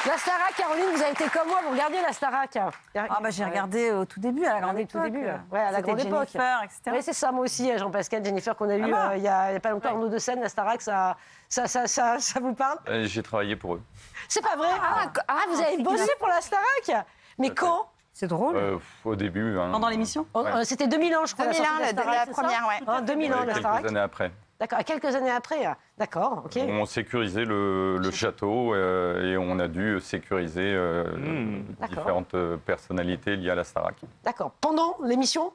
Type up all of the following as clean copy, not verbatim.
La Starac, Caroline, vous avez été comme moi, vous regardiez la Starac? J'ai regardé au tout début, à la grande époque. Ouais, à la grande époque. Jennifer, etc. Oui, c'est ça, moi aussi, Jean-Pascal, Jennifer, qu'on a eu il y a pas longtemps, Arnaud de Seine, la Starac, ça vous parle? J'ai travaillé pour eux. C'est pas vrai? Vous avez bossé pour la Starac? Mais quand? C'est drôle. Au début. Pendant l'émission? C'était 2001, je crois. 2001, la première, première, ouais. 2001, la Starac. Quelques années après. D'accord, quelques années après. D'accord, ok. On sécurisait le château et on a dû sécuriser différentes personnalités liées à la Starac. D'accord. Pendant l'émission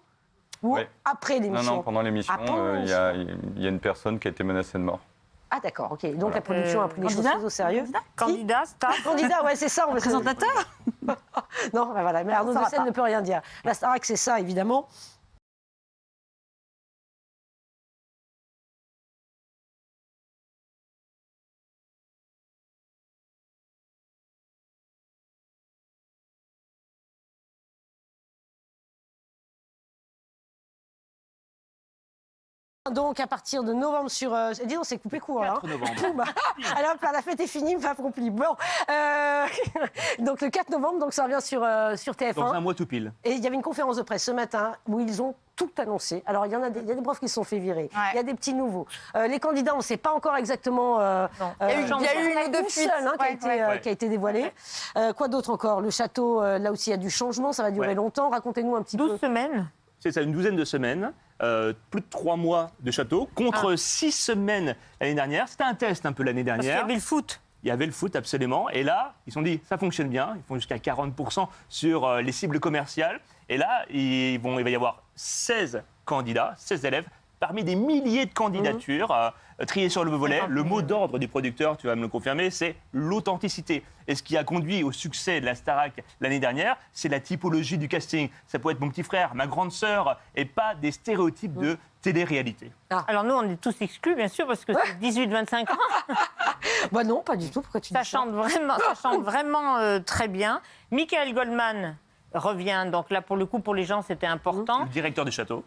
ou après l'émission? Non, pendant l'émission, il y a une personne qui a été menacée de mort. Ah d'accord, ok. Donc la production a pris les choses très au sérieux. Candidat, star. Candidat, ouais, c'est ça. Présentateur. Non, voilà, mais Arnaud de Seine ne peut rien dire. La Starac, c'est ça, évidemment. Donc, à partir de novembre sur... dis donc, c'est coupé court, 4 novembre. Alors, la fête est finie, pas accompli. Bon, donc le 4 novembre, donc ça revient sur TF1. Dans un mois tout pile. Et il y avait une conférence de presse ce matin où ils ont tout annoncé. Alors, il y a des profs qui se sont fait virer. Il y a des petits nouveaux. Les candidats, on ne sait pas encore exactement... Il y a eu une de fuite qui a été dévoilée. Quoi d'autre encore? Le château, là aussi, il y a du changement. Ça va durer longtemps. Racontez-nous un petit peu. 12 semaines. C'est ça, une douzaine de semaines. Plus de 3 mois de château, contre 6 semaines l'année dernière. C'était un test un peu l'année dernière. Parce qu'il y avait le foot. Il y avait le foot, absolument. Et là, ils se sont dit, ça fonctionne bien. Ils font jusqu'à 40% sur les cibles commerciales. Et là, il va y avoir 16 candidats, 16 élèves, parmi des milliers de candidatures triées sur le volet. Le mot d'ordre du producteur, tu vas me le confirmer, c'est l'authenticité. Et ce qui a conduit au succès de la Starac l'année dernière, c'est la typologie du casting. Ça peut être mon petit frère, ma grande sœur, et pas des stéréotypes de télé-réalité. Alors nous, on est tous exclus, bien sûr, parce que c'est 18-25 ans. Bah non, pas du tout. Pourquoi tu dis ça? Ça chante vraiment très bien. Michael Goldman revient, donc là, pour le coup, pour les gens, c'était important. Le directeur du château.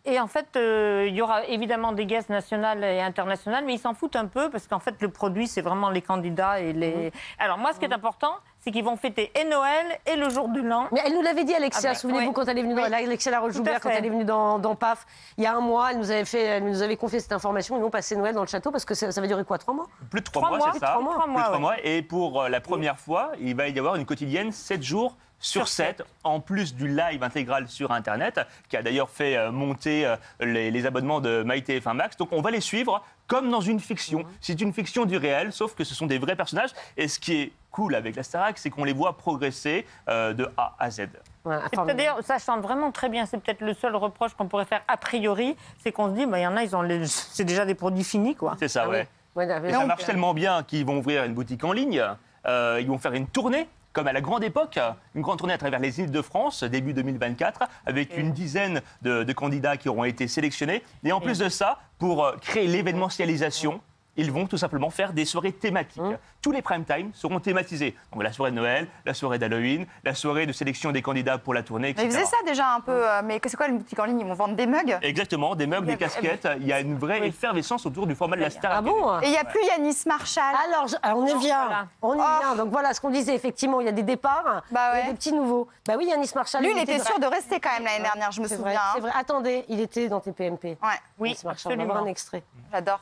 Et en fait, il y aura évidemment des guests nationales et internationales, mais ils s'en foutent un peu, parce qu'en fait, le produit, c'est vraiment les candidats et les... Alors moi, ce qui est important, c'est qu'ils vont fêter et Noël et le jour de l'an. Mais elle nous l'avait dit, Alexia, souvenez-vous, quand elle est venue Alexia Laroche-Joubert, quand elle est venue dans PAF, il y a un mois, elle nous avait confié cette information. Ils vont passer Noël dans le château, parce que ça va durer quoi, 3 mois? Plus de 3 mois, c'est ça. Plus de 3 mois. Et pour la première fois, il va y avoir une quotidienne 7 jours sur 7, en plus du live intégral sur Internet, qui a d'ailleurs fait monter les abonnements de MyTF1 Max. Donc on va les suivre comme dans une fiction. C'est une fiction du réel, sauf que ce sont des vrais personnages. Et ce qui est cool avec la Starac, c'est qu'on les voit progresser de A à Z. D'ailleurs, ça chante vraiment très bien. C'est peut-être le seul reproche qu'on pourrait faire a priori, c'est qu'on se dit, il y en a, c'est déjà des produits finis, quoi. C'est ça, ouais. Et ça marche tellement bien qu'ils vont ouvrir une boutique en ligne, ils vont faire une tournée, comme à la grande époque, une grande tournée à travers les îles de France, début 2024, avec une dizaine de candidats qui auront été sélectionnés. Et en plus de ça, pour créer l'événementialisation, ils vont tout simplement faire des soirées thématiques. Tous les prime time seront thématisés. Donc la soirée de Noël, la soirée d'Halloween, la soirée de sélection des candidats pour la tournée, etc. Ils faisaient ça déjà un peu, mais c'est quoi une boutique en ligne? Ils vont vendre des mugs? Exactement, des mugs, des casquettes. Il y a une vraie effervescence autour du format de la Starac. Ah bon? Et il n'y a plus Yanis Marshall. Alors, on y vient. Voilà. On y vient. Donc voilà ce qu'on disait, effectivement, il y a des départs, il y a des petits nouveaux. Bah oui, Yanis Marshall. Lui, il était sûr de rester quand même l'année dernière, je me souviens. C'est vrai. Attendez, il était dans TPMP. Ouais. Oui, Yanis Marshall, on va absolument. voir un extrait. J'adore.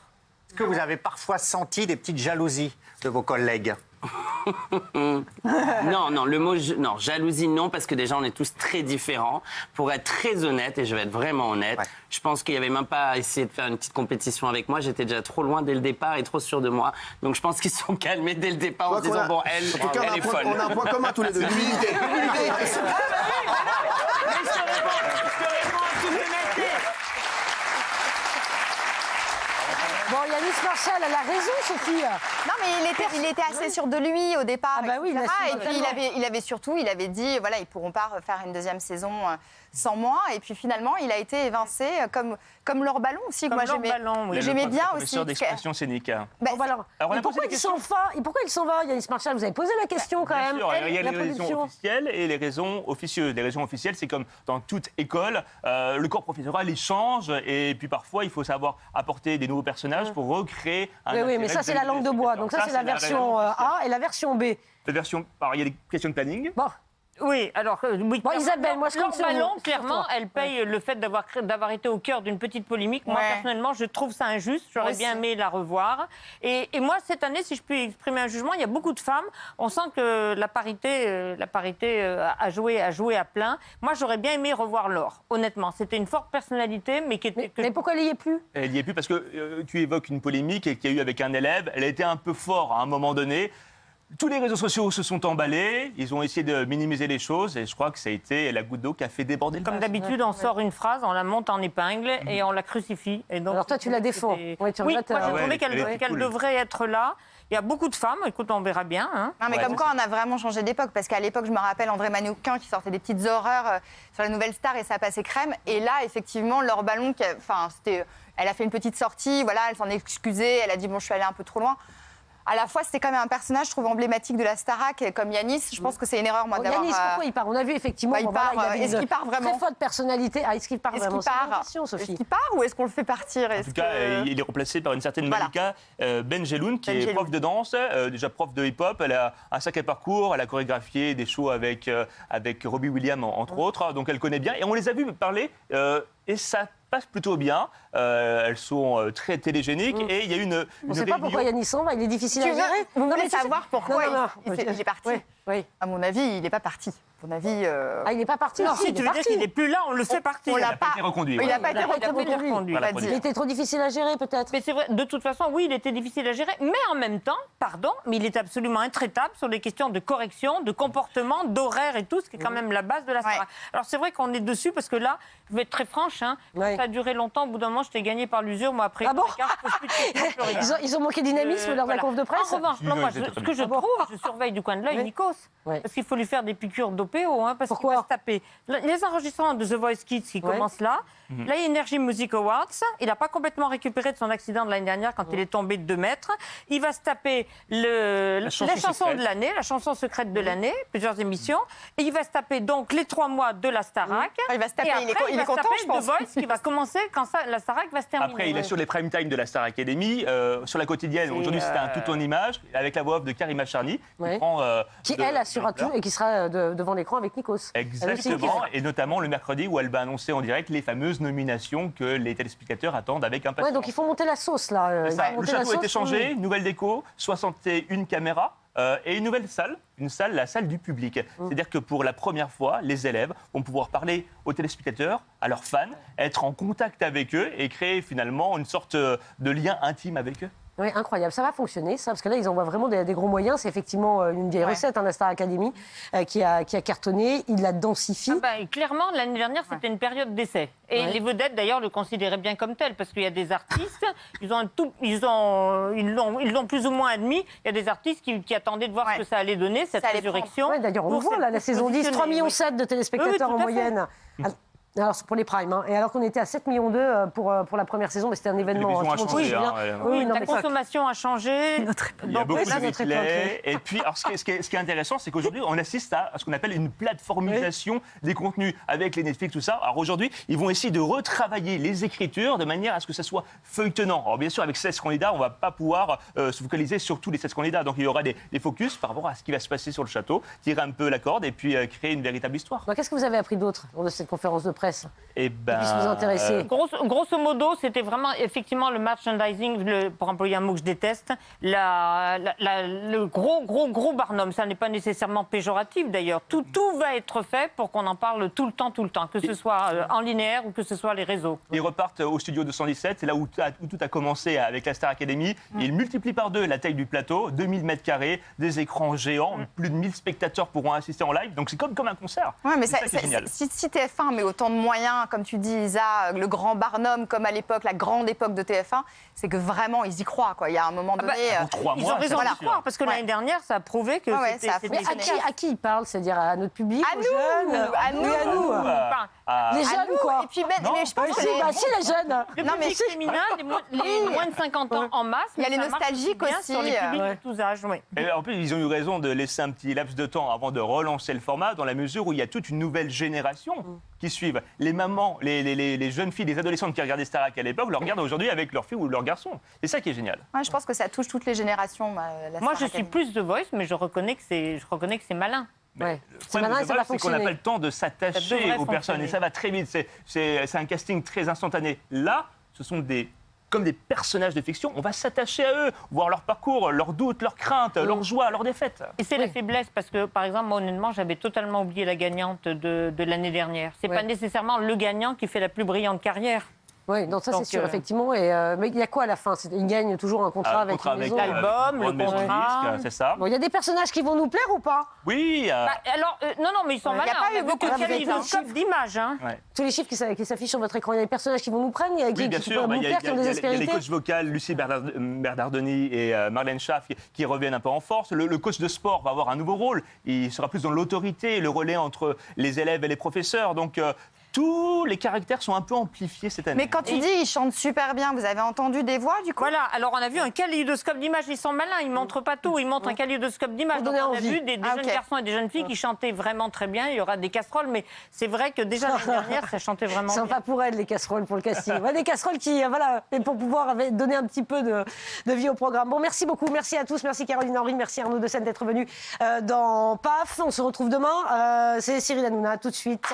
Est-ce que vous avez parfois senti des petites jalousies de vos collègues? Non, le mot non, jalousie, non, parce que déjà, on est tous très différents. Pour être très honnête, et je vais être vraiment honnête, je pense qu'il n'y avait même pas à essayer de faire une petite compétition avec moi. J'étais déjà trop loin dès le départ et trop sûr de moi. Donc, je pense qu'ils se sont calmés dès le départ en se disant, bon, elle est folle. On a un point commun tous les deux, l'humilité. Bon, Yanis Marshall, elle a raison, Sophie. Non, mais il était assez sûr de lui au départ. Ah bah oui, etc. il a su Et puis il avait dit, voilà, ils pourront pas faire une deuxième saison sans moi. Et puis finalement, il a été évincé comme Laure Ballon aussi, que moi j'aimais bien aussi. Professeur d'expression scénique. Alors, on a posé pourquoi la question. il s'en va, Yanis Marshall? Vous avez posé la question quand Bien même. sûr, il y a la les raisons production. officielles et les raisons officieuses. Les raisons officielles, c'est comme dans toute école, le corps professoral, il change et puis parfois, il faut savoir apporter des nouveaux personnages pour recréer un Oui, mais ça, c'est la langue de bois. Donc ça, c'est la version A et la version B. La version... Alors, il y a des questions de planning. Bon. Oui, alors, oui, bon, Isabelle, moi je compte sur Ballon, vous. clairement, elle paye le fait d'avoir été au cœur d'une petite polémique. Moi, personnellement, je trouve ça injuste. J'aurais bien aimé la revoir. Et moi, cette année, si je puis exprimer un jugement, il y a beaucoup de femmes. On sent que la parité a joué à plein. Moi, j'aurais bien aimé revoir Laure, honnêtement. C'était une forte personnalité, mais qui était... Mais pourquoi elle n'y est plus? Elle n'y est plus parce que tu évoques une polémique qu'il y a eu avec un élève. Elle a été un peu forte à un moment donné. Tous les réseaux sociaux se sont emballés, ils ont essayé de minimiser les choses et je crois que ça a été la goutte d'eau qui a fait déborder le vase. Comme d'habitude, on sort une phrase, on la monte en épingle et on la crucifie. Et donc, alors toi, tu la défends. Oui, moi, je trouvais qu'elle devrait être là. Il y a beaucoup de femmes, écoute, on verra bien. Hein. Non, mais comme quoi, on a vraiment changé d'époque. Parce qu'à l'époque, je me rappelle André Manoukian qui sortait des petites horreurs sur la Nouvelle Star et ça passait crème. Et là, effectivement, Laure Ballon, elle a fait une petite sortie, voilà, elle s'en est excusée, elle a dit, bon, je suis allée un peu trop loin. À la fois, c'était quand même un personnage, je trouve, emblématique de la Starac, comme Yanis. Je pense que c'est une erreur, moi, d'avoir... Yanis, pourquoi il part? On a vu, effectivement, est-ce qu'il part vraiment? Très forte personnalité. Ah, est-ce qu'il part vraiment? Est-ce qu'il part ou est-ce qu'on le fait partir? En tout cas, il est remplacé par une certaine Malika Benjeloun, qui est prof de danse, déjà prof de hip-hop. Elle a un sacré parcours, elle a chorégraphié des shows avec Robbie Williams, entre autres. Donc, elle connaît bien. Et on les a vus parler, et ça passe plutôt bien. Elles sont très télégéniques et il y a une on ne sait pas pourquoi Yanis s'en va, il est difficile à gérer. Vous voulez savoir pourquoi il est parti? Oui. À mon avis, il n'est pas parti. À mon avis, Ah, il n'est pas parti? Non, si tu veux dire qu'il n'est plus là, on le fait partir. Il n'a pas été reconduit. Il n'a pas été reconduit. Il était trop difficile à gérer, peut-être. Mais c'est vrai, de toute façon, oui, il était difficile à gérer, mais en même temps, mais il est absolument intraitable sur les questions de correction, de comportement, d'horaire et tout, ce qui est quand même la base de la Starac. Alors c'est vrai qu'on est dessus, parce que là, je vais être très franche, ça a duré longtemps, au bout d'un moment, je t'ai gagné par l'usure, moi après... Ah bon? Ils ont manqué de dynamisme lors de la conf de presse? En revanche, moi, ce que je trouve, je surveille du coin de l'œil Nikos, parce qu'il faut lui faire des piqûres d'OPO, parce qu'il va se taper. Les enregistrements de The Voice Kids qui commencent là, la Energy Music Awards, il n'a pas complètement récupéré de son accident de l'année dernière quand il est tombé de 2 mètres. Il va se taper la chanson de l'année, la chanson secrète de l'année, plusieurs émissions. Et il va se taper donc les 3 mois de la Starac. Il va se taper, il est content, je pense. The Voice qui va commencer quand la Starac va se terminer. Après, il est sur les prime time de la Star Academy, sur la quotidienne. Aujourd'hui, c'était un tout en image, avec la voix off de Karima Charny, qui elle assurera tout et qui sera devant l'écran avec Nikos. Exactement, et notamment le mercredi où elle va annoncer en direct les fameuses nominations que les téléspectateurs attendent avec impatience. Ouais, donc il faut monter la sauce là. Le château a été changé, nouvelle déco, 61 caméras. Et une nouvelle salle, la salle du public. C'est-à-dire que pour la première fois, les élèves vont pouvoir parler aux téléspectateurs, à leurs fans, être en contact avec eux et créer finalement une sorte de lien intime avec eux. Oui, incroyable. Ça va fonctionner, ça, parce que là, ils envoient vraiment des gros moyens. C'est effectivement une vieille recette, la Star Academy, qui a cartonné. Il la densifie. Clairement, l'année dernière, c'était une période d'essai. Et les vedettes, d'ailleurs, le considéraient bien comme tel, parce qu'il y a des artistes, ils l'ont plus ou moins admis. Il y a des artistes qui attendaient de voir ce que ça allait donner, cette résurrection. Ouais, d'ailleurs, on le voit, là, la saison 10, 3,7 millions de téléspectateurs en moyenne. Alors, c'est pour les primes. Et alors qu'on était à 7,2 millions pour la première saison, mais c'était un événement. La consommation a changé. Il y a beaucoup de replays. Et puis, alors, ce qui est intéressant, c'est qu'aujourd'hui, on assiste à ce qu'on appelle une plateformisation des contenus avec les Netflix, tout ça. Alors aujourd'hui, ils vont essayer de retravailler les écritures de manière à ce que ça soit feuilletonnant. Alors bien sûr, avec 16 candidats, on ne va pas pouvoir se focaliser sur tous les 16 candidats. Donc il y aura des focus par rapport à ce qui va se passer sur le château, tirer un peu la corde et puis créer une véritable histoire. Qu'est-ce que vous avez appris d'autre lors de cette conférence de presse? Qui puisse vous intéresser. Grosso modo, c'était vraiment effectivement le merchandising, pour employer un mot que je déteste, le gros Barnum. Ça n'est pas nécessairement péjoratif d'ailleurs. Tout va être fait pour qu'on en parle tout le temps, que ce soit en linéaire ou que ce soit les réseaux. Ils repartent au studio 217, c'est là où tout a commencé avec la Star Academy. Ils multiplient par 2 la taille du plateau, 2000 mètres carrés, des écrans géants, plus de 1000 spectateurs pourront assister en live. Donc c'est comme un concert. Ouais, mais c'est génial. Si TF1 met autant de moyens, comme tu dis, Isa, le grand Barnum, comme à l'époque, la grande époque de TF1, c'est que vraiment, ils y croient. Il y a un moment donné... ils ont raison d'y croire, parce que l'année dernière, ça a prouvé que c'était... Mais à qui ils parlent? C'est-à-dire à notre public, aux jeunes? À nous. Les jeunes, quoi. Et puis, mais je pense que les jeunes. Le public féminin, les moins de 50 ans en masse. Il y a les nostalgiques aussi. Sur les publics de tous âges, Et en plus, ils ont eu raison de laisser un petit laps de temps avant de relancer le format, dans la mesure où il y a toute une nouvelle génération qui suivent. Les mamans, les jeunes filles, les adolescentes qui regardaient Starac à l'époque, le regardent aujourd'hui avec leur fille ou leur garçon. C'est ça qui est génial. Ouais, je pense que ça touche toutes les générations. Moi, je suis plus The Voice, mais je reconnais que c'est malin. Ouais. Le C'est problème malin de et The ça Voice, va c'est qu'on n'a fonctionner. pas le temps de Ça s'attacher devrait aux personnes fonctionner. et ça va très vite. C'est un casting très instantané. Là, ce sont comme des personnages de fiction. On va s'attacher à eux, voir leur parcours, leurs doutes, leurs craintes, leurs joies, leurs défaites. Et c'est la faiblesse, parce que, par exemple, moi, honnêtement, j'avais totalement oublié la gagnante de l'année dernière. C'est pas nécessairement le gagnant qui fait la plus brillante carrière. Oui, donc ça c'est Donc, sûr, effectivement. Mais il y a quoi à la fin? Il gagne toujours un contrat avec une maison. L'album, le contrat. C'est ça. Bon, il y a des personnages qui vont nous plaire ou pas? Oui. Alors, non, mais ils sont malins. y a pas eu beaucoup de kaléidoscope d'images. Hein. Ouais. Tous les chiffres qui s'affichent sur votre écroc, il y a des personnages qui vont nous prendre, Oui, bien qui sûr. pourraient nous plaire, qui ont des Il y a les aspérités. coachs vocales, Lucie Bernardoni et Marlène Schaff, qui reviennent un peu en force. Le coach de sport va avoir un nouveau rôle. Il sera plus dans l'autorité, le relais entre les élèves et les professeurs. Donc, tous les caractères sont un peu amplifiés cette année. Mais quand tu dis ils chantent super bien, vous avez entendu des voix du coup? Voilà, alors on a vu un kaléidoscope d'images, ils sont malins, ils montrent pas tout, ils montrent un kaléidoscope d'images. Pour Donc donner on a envie. vu des jeunes garçons et des jeunes filles qui chantaient vraiment très bien, il y aura des casseroles, mais c'est vrai que déjà l'année dernière, ça chantait vraiment bien. Sympa pour elles, les casseroles pour le casting. Ouais, des casseroles qui, voilà, et pour pouvoir donner un petit peu de vie au programme. Bon, merci beaucoup, merci à tous, merci Caroline Henry, merci Arnaud de Seine d'être venu dans PAF. On se retrouve demain. C'est Cyril Hanouna, tout de suite.